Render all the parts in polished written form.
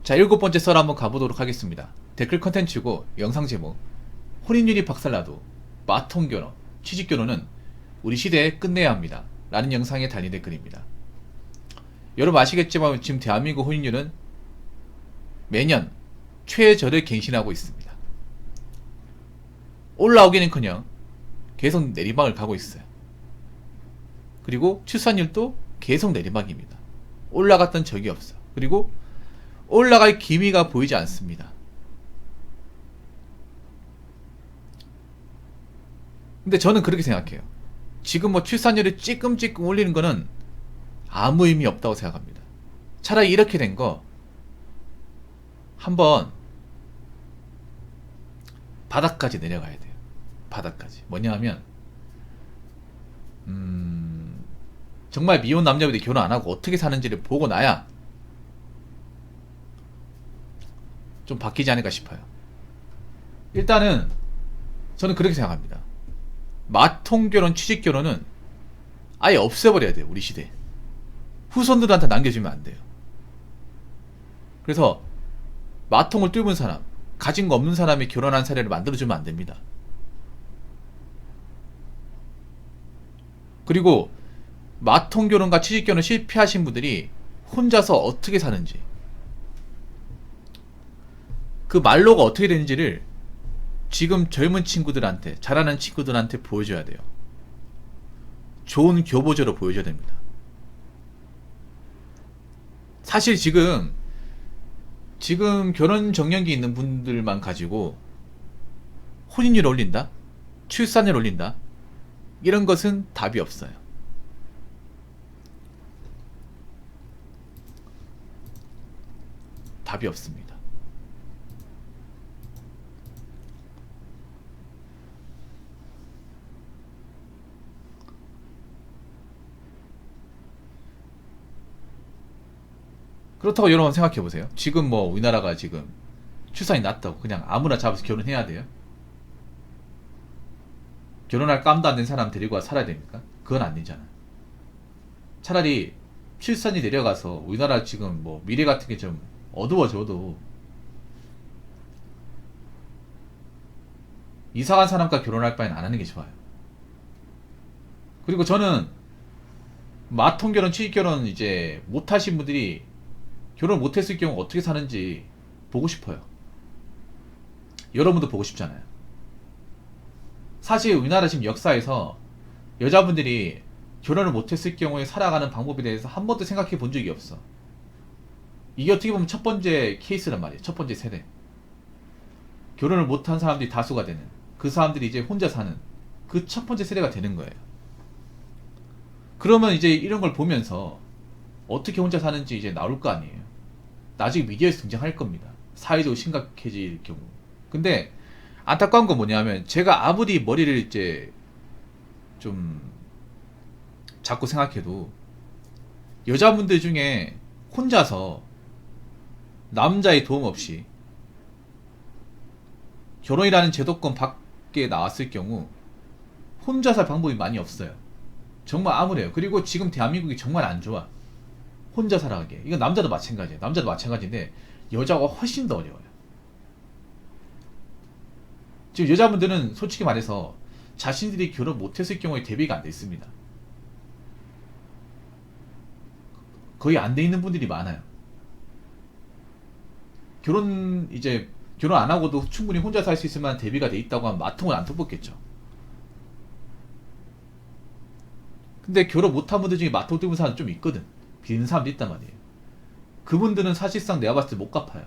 자, 7번째 썰 한번 가보도록 하겠습니다. 댓글 컨텐츠고 영상 제목, 혼인율이 박살나도 마통결혼, 취직결혼은 우리 시대에 끝내야 합니다 라는 영상에 달린 댓글입니다. 여러분 아시겠지만 지금 대한민국 혼인율은 매년 최저를 갱신하고 있습니다. 올라오기는커녕 계속 내리막을 가고 있어요. 그리고 출산율도 계속 내리막입니다. 올라갔던 적이 없어. 그리고 올라갈 기미가 보이지 않습니다. 근데 저는 그렇게 생각해요. 지금 뭐 출산율을 찌끔찌끔 올리는 거는 아무 의미 없다고 생각합니다. 차라리 이렇게 된 거 한번 바닥까지 내려가야 돼요. 바닥까지. 뭐냐 하면 정말 미혼 남녀들이 결혼 안 하고 어떻게 사는지를 보고 나야 좀 바뀌지 않을까 싶어요. 일단은 저는 그렇게 생각합니다. 마통결혼, 취직결혼은 아예 없애버려야 돼요. 우리 시대에. 후손들한테 남겨주면 안 돼요. 그래서 마통을 뚫은 사람, 가진 거 없는 사람이 결혼한 사례를 만들어주면 안 됩니다. 그리고 마통결혼과 취직결혼 실패하신 분들이 혼자서 어떻게 사는지, 그 말로가 어떻게 되는지를 지금 젊은 친구들한테, 잘하는 친구들한테 보여줘야 돼요. 좋은 교보제로 보여줘야 됩니다. 사실 지금 결혼 정년기 있는 분들만 가지고 혼인율 올린다? 출산율 올린다? 이런 것은 답이 없어요. 답이 없습니다. 그렇다고 여러분 생각해보세요. 지금 뭐 우리나라가 지금 출산이 낮다고 그냥 아무나 잡아서 결혼해야 돼요? 결혼할 깜도 안 된 사람 데리고 와서 살아야 됩니까? 그건 안 되잖아요. 차라리 출산이 내려가서 우리나라 지금 뭐 미래 같은 게 좀 어두워져도 이사간 사람과 결혼할 바엔 안 하는 게 좋아요. 그리고 저는 마통결혼, 취직결혼 이제 못하신 분들이 결혼 못했을 경우 어떻게 사는지 보고 싶어요. 여러분도 보고 싶잖아요. 사실 우리나라 지금 역사에서 여자분들이 결혼을 못했을 경우에 살아가는 방법에 대해서 한 번도 생각해 본 적이 없어. 이게 어떻게 보면 첫 번째 케이스란 말이에요. 첫 번째 세대. 결혼을 못한 사람들이 다수가 되는, 그 사람들이 이제 혼자 사는 그 첫 번째 세대가 되는 거예요. 그러면 이제 이런 걸 보면서 어떻게 혼자 사는지 이제 나올 거 아니에요. 나중에 미디어에서 등장할 겁니다. 사회적으로 심각해질 경우. 근데 안타까운 건 뭐냐면 제가 아무리 머리를 이제 좀 자꾸 생각해도 여자분들 중에 혼자서 남자의 도움 없이 결혼이라는 제도권 밖에 나왔을 경우 혼자 살 방법이 많이 없어요. 정말 암울해요. 그리고 지금 대한민국이 정말 안 좋아. 혼자 살아가게. 이건 남자도 마찬가지예요. 남자도 마찬가지인데 여자가 훨씬 더 어려워요. 지금 여자분들은 솔직히 말해서 자신들이 결혼 못했을 경우에 대비가 안 돼 있습니다. 거의 안 돼 있는 분들이 많아요. 결혼 안 하고도 충분히 혼자 살 수 있을 만한 대비가 돼 있다고 하면 마통을 안 터붓겠죠. 근데 결혼 못한 분들 중에 마통 뜨는 사람 좀 있거든. 비는 사람도 있단 말이에요. 그분들은 사실상 내가 봤을 때 못 갚아요.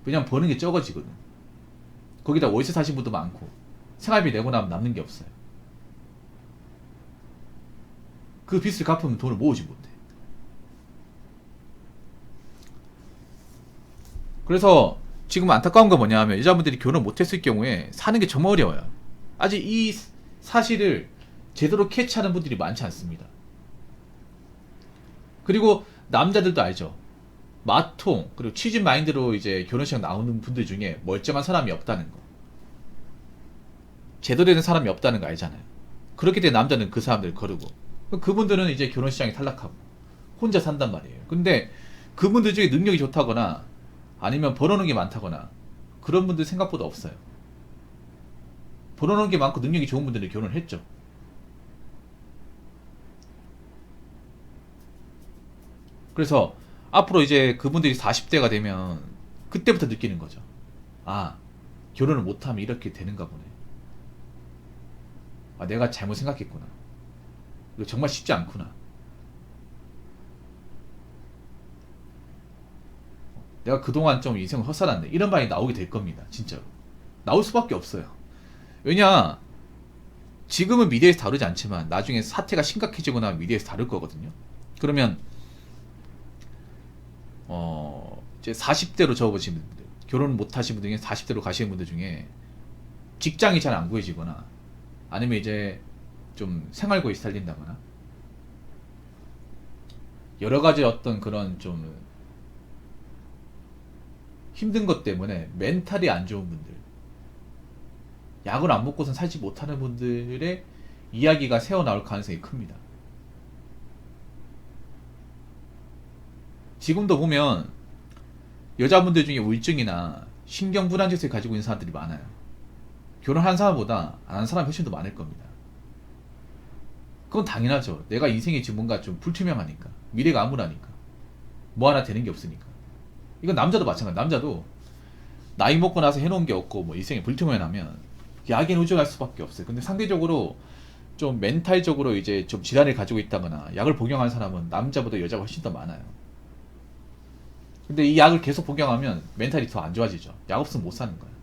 왜냐면 버는 게 적어지거든. 거기다 월세 사신 분도 많고 생활비 내고 나면 남는 게 없어요. 그 빚을 갚으면 돈을 모으지 못해. 그래서 지금 안타까운 건 뭐냐 하면 여자분들이 결혼 못했을 경우에 사는 게 정말 어려워요. 아직 이 사실을 제대로 캐치하는 분들이 많지 않습니다. 그리고 남자들도 알죠. 마통 그리고 취직 마인드로 이제 결혼식 나오는 분들 중에 멀쩡한 사람이 없다는 거, 제대로 된 사람이 없다는 거 알잖아요. 그렇게 된 남자는 그 사람들 거르고 그분들은 이제 결혼시장에 탈락하고 혼자 산단 말이에요. 근데 그분들 중에 능력이 좋다거나 아니면 벌어놓은 게 많다거나 그런 분들 생각보다 없어요. 벌어놓은 게 많고 능력이 좋은 분들이 결혼을 했죠. 그래서 앞으로 이제 그분들이 40대가 되면 그때부터 느끼는 거죠. 아, 결혼을 못하면 이렇게 되는가 보네. 아, 내가 잘못 생각했구나. 이거 정말 쉽지 않구나. 내가 그동안 좀 인생을 헛살았네. 이런 말이 나오게 될 겁니다. 진짜로. 나올 수밖에 없어요. 왜냐, 지금은 미래에서 다루지 않지만 나중에 사태가 심각해지거나 미래에서 다룰 거거든요. 그러면 이제 40대로 접어지는 분들, 결혼 못 하신 분들 중에 40대로 가시는 분들 중에 직장이 잘 안 구해지거나 아니면 이제 좀 생활고에 시달린다거나 여러 가지 어떤 그런 좀 힘든 것 때문에 멘탈이 안 좋은 분들, 약을 안 먹고선 살지 못하는 분들의 이야기가 새어나올 가능성이 큽니다. 지금도 보면 여자분들 중에 우울증이나 신경불안증을 가지고 있는 사람들이 많아요. 결혼한 사람보다 안 한 사람이 훨씬 더 많을 겁니다. 그건 당연하죠. 내가 인생이 지금 뭔가 좀 불투명하니까, 미래가 암울하니까, 뭐 하나 되는 게 없으니까. 이건 남자도 마찬가지. 남자도 나이 먹고 나서 해놓은 게 없고 뭐 인생이 불투명하면 약에 의존할 수밖에 없어요. 근데 상대적으로 좀 멘탈적으로 이제 좀 질환을 가지고 있다거나 약을 복용하는 사람은 남자보다 여자가 훨씬 더 많아요. 근데 이 약을 계속 복용하면 멘탈이 더 안 좋아지죠. 약 없으면 못 사는 거예요.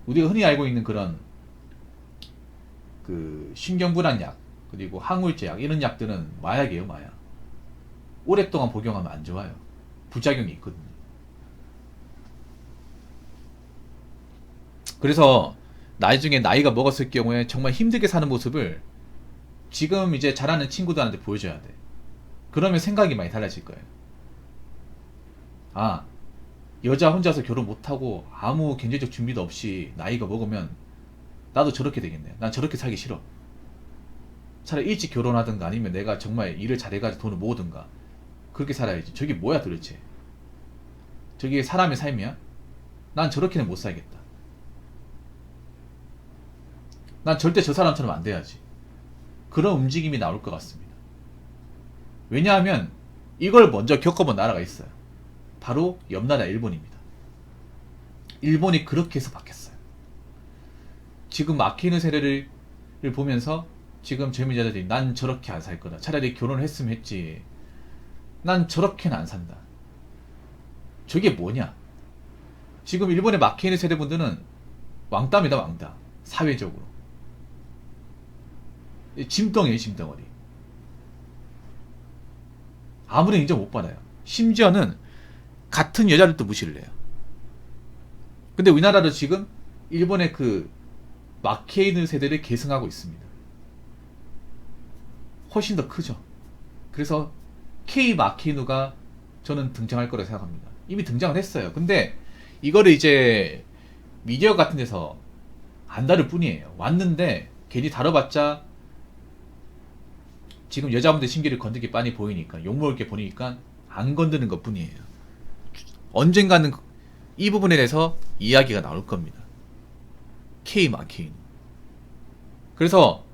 우리가 흔히 알고 있는 그런 그 신경불안약 그리고 항우울제약 이런 약들은 마약이에요, 마약. 오랫동안 복용하면 안 좋아요. 부작용이 있거든요. 그래서 나중에 나이가 먹었을 경우에 정말 힘들게 사는 모습을 지금 이제 자라는 친구들한테 보여줘야 돼. 그러면 생각이 많이 달라질 거예요. 아, 여자 혼자서 결혼 못하고 아무 경제적 준비도 없이 나이가 먹으면 나도 저렇게 되겠네. 난 저렇게 살기 싫어. 차라리 일찍 결혼하든가 아니면 내가 정말 일을 잘해가지고 돈을 모으든가 그렇게 살아야지. 저게 뭐야 도대체. 저게 사람의 삶이야? 난 저렇게는 못 살겠다. 난 절대 저 사람처럼 안 돼야지. 그런 움직임이 나올 것 같습니다. 왜냐하면 이걸 먼저 겪어본 나라가 있어요. 바로 옆나라 일본입니다. 일본이 그렇게 해서 바뀌었어요. 지금 막히는 세례를 보면서 지금 젊은 여자들이 난 저렇게 안 살 거다. 차라리 결혼을 했으면 했지. 난 저렇게는 안 산다. 저게 뭐냐? 지금 일본에 막혀있는 세대분들은 왕따입니다, 왕따. 사회적으로. 짐덩이에요, 짐덩어리. 아무런 인정 못 받아요. 심지어는 같은 여자들도 무시를 해요. 근데 우리나라도 지금 일본의 그 막혀있는 세대를 계승하고 있습니다. 훨씬 더 크죠. 그래서 K 마키누가 저는 등장할 거라고 생각합니다. 이미 등장을 했어요. 근데 이거를 이제 미디어 같은 데서 안 다룰 뿐이에요. 왔는데 괜히 다뤄봤자 지금 여자분들 심기를 건드기 빤히 보이니까 욕먹을 게 보이니까 안 건드는 것 뿐이에요. 언젠가는 이 부분에 대해서 이야기가 나올 겁니다. K 마키누. 그래서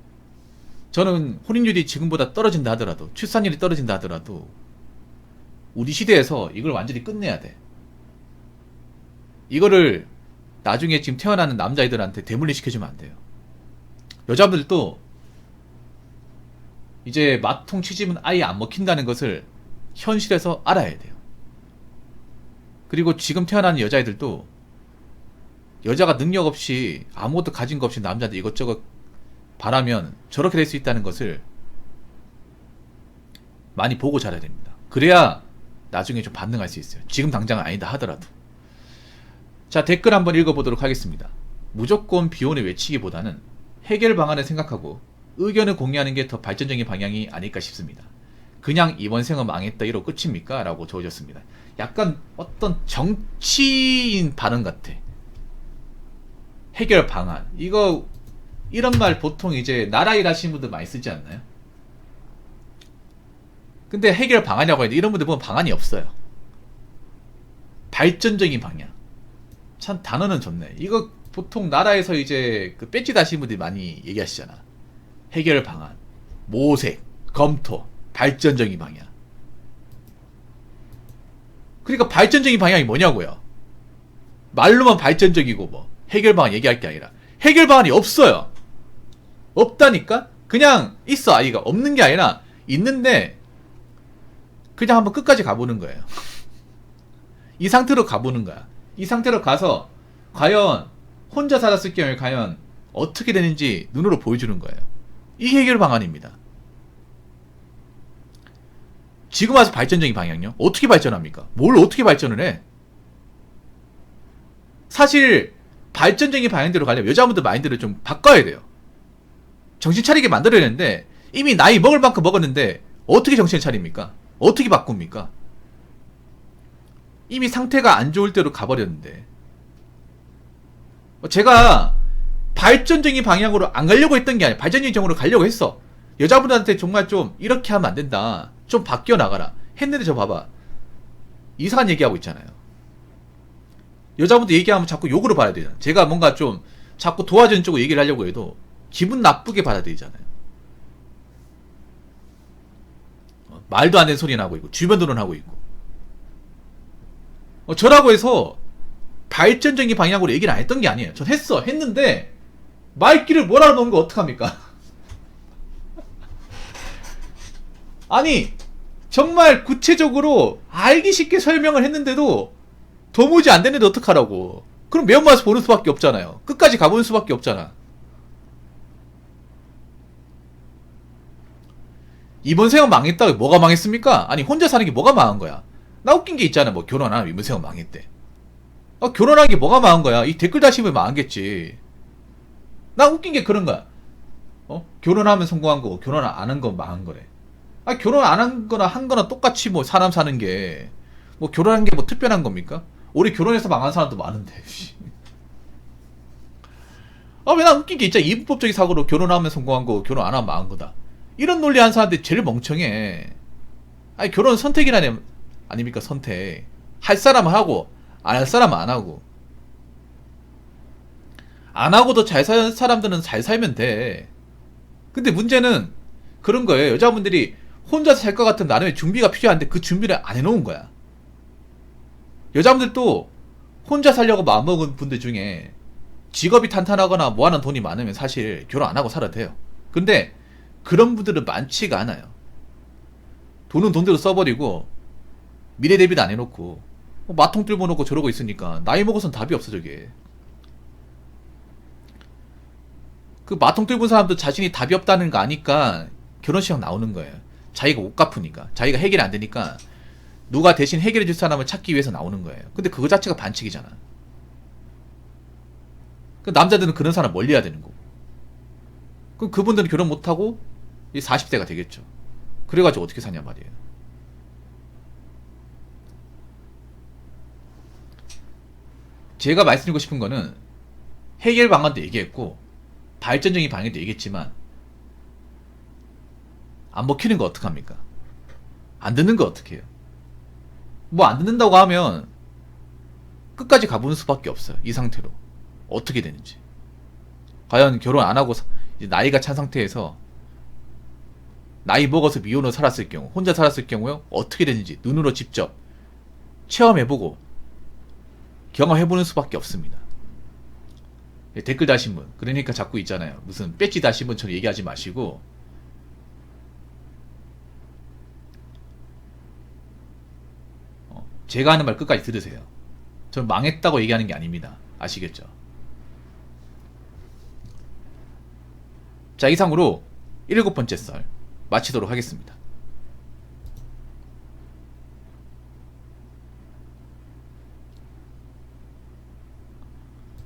저는 혼인율이 지금보다 떨어진다 하더라도 출산율이 떨어진다 하더라도 우리 시대에서 이걸 완전히 끝내야 돼. 이거를 나중에 지금 태어나는 남자애들한테 대물림 시켜주면 안 돼요. 여자분들도 이제 마통 치집은 아예 안 먹힌다는 것을 현실에서 알아야 돼요. 그리고 지금 태어나는 여자애들도 여자가 능력 없이 아무것도 가진 거 없이 남자한테 이것저것 바라면 저렇게 될 수 있다는 것을 많이 보고 자라야 됩니다. 그래야 나중에 좀 반응할 수 있어요. 지금 당장은 아니다 하더라도. 자, 댓글 한번 읽어보도록 하겠습니다. 무조건 비혼을 외치기보다는 해결 방안을 생각하고 의견을 공유하는 게 더 발전적인 방향이 아닐까 싶습니다. 그냥 이번 생은 망했다 이러고 끝입니까? 라고 적어줬습니다. 약간 어떤 정치인 발언 같아. 해결 방안. 이런 말 보통 이제 나라 일 하시는 분들 많이 쓰지 않나요? 근데 해결 방안이라고 하는데 이런 분들 보면 방안이 없어요. 발전적인 방향. 참 단어는 좋네. 이거 보통 나라에서 이제 그 배지 다신 분들이 많이 얘기하시잖아. 해결 방안, 모색, 검토, 발전적인 방향. 그러니까 발전적인 방향이 뭐냐고요. 말로만 발전적이고 뭐 해결 방안 얘기할 게 아니라 해결 방안이 없어요. 없다니까? 그냥 있어. 아이가 없는 게 아니라 있는데 그냥 한번 끝까지 가보는 거예요. 이 상태로 가보는 거야. 이 상태로 가서 과연 혼자 살았을 경우에 과연 어떻게 되는지 눈으로 보여주는 거예요. 이게 해결 방안입니다. 지금 와서 발전적인 방향요? 어떻게 발전합니까? 뭘 어떻게 발전을 해? 사실 발전적인 방향대로 가려면 여자분들 마인드를 좀 바꿔야 돼요. 정신 차리게 만들어야 되는데 이미 나이 먹을 만큼 먹었는데 어떻게 정신 차립니까? 어떻게 바꿉니까? 이미 상태가 안 좋을 대로 가버렸는데 제가 발전적인 방향으로 안 가려고 했던 게 아니라 발전적인 방향으로 가려고 했어. 여자분들한테 정말 좀 이렇게 하면 안 된다. 좀 바뀌어 나가라. 했는데 저 봐봐. 이상한 얘기하고 있잖아요. 여자분들 얘기하면 자꾸 욕으로 봐야 되잖아요. 제가 뭔가 좀 자꾸 도와주는 쪽으로 얘기를 하려고 해도 기분 나쁘게 받아들이잖아요. 말도 안 되는 소리는 하고 있고 주변으로는 하고 있고 저라고 해서 발전적인 방향으로 얘기를 안 했던 게 아니에요. 전 했는데 말귀를 뭘 알아놓은 거 어떡합니까? 아니 정말 구체적으로 알기 쉽게 설명을 했는데도 도무지 안 되는데 어떡하라고. 그럼 매운맛을 보는 수밖에 없잖아요. 끝까지 가보는 수밖에 없잖아. 이번 생은 망했다고. 뭐가 망했습니까? 아니 혼자 사는 게 뭐가 망한 거야. 나 웃긴 게 있잖아. 뭐 결혼하면 이번 생은 망했대. 결혼한 게 뭐가 망한 거야. 이 댓글 다시면 망했겠지. 나 웃긴 게 그런 거야. 결혼하면 성공한 거고 결혼 안 한 건 망한 거래. 결혼 안 한 거나 한 거나 똑같이 뭐 사람 사는 게 뭐 결혼한 게 뭐 특별한 겁니까? 우리 결혼해서 망한 사람도 많은데. 왜 나 웃긴 게 있잖아. 이분법적인 사고로 결혼하면 성공한 거고 결혼 안 하면 망한 거다. 이런 논리 한 사람들이 제일 멍청해. 결혼은 선택이라니 아닙니까? 선택. 할 사람은 하고 안 할 사람은 안 하고. 안 하고도 잘 사는 사람들은 잘 살면 돼. 근데 문제는 그런 거예요. 여자분들이 혼자서 살 것 같으면 나름의 준비가 필요한데 그 준비를 안 해놓은 거야. 여자분들도 혼자 살려고 마음먹은 분들 중에 직업이 탄탄하거나 모아놓은 돈이 많으면 사실 결혼 안 하고 살아도 돼요. 근데 그런 분들은 많지가 않아요. 돈은 돈대로 써버리고 미래 대비도 안 해놓고 마통 뚫고 놓고 저러고 있으니까 나이 먹어선 답이 없어. 저게 그 마통 뚫은 사람도 자신이 답이 없다는 거 아니까 결혼식 나오는 거예요. 자기가 못 갚으니까, 자기가 해결이 안 되니까 누가 대신 해결해 줄 사람을 찾기 위해서 나오는 거예요. 근데 그거 자체가 반칙이잖아. 그 남자들은 그런 사람 멀리해야 되는 거고. 그럼 그분들은 결혼 못하고 40대가 되겠죠. 그래가지고 어떻게 사냐 말이에요. 제가 말씀드리고 싶은 거는 해결 방안도 얘기했고 발전적인 방향도 얘기했지만 안 먹히는 거 어떡합니까? 안 듣는 거 어떡해요? 뭐 안 듣는다고 하면 끝까지 가보는 수밖에 없어요. 이 상태로 어떻게 되는지. 과연 결혼 안 하고 이제 나이가 찬 상태에서 나이 먹어서 미혼으로 살았을 경우, 혼자 살았을 경우요 어떻게 되는지 눈으로 직접 체험해보고 경험해보는 수밖에 없습니다. 댓글 다신 분, 그러니까 자꾸 있잖아요. 무슨 배지 다신 분처럼 얘기하지 마시고 제가 하는 말 끝까지 들으세요. 저는 망했다고 얘기하는 게 아닙니다. 아시겠죠? 자, 이상으로 7번째 썰 마치도록 하겠습니다.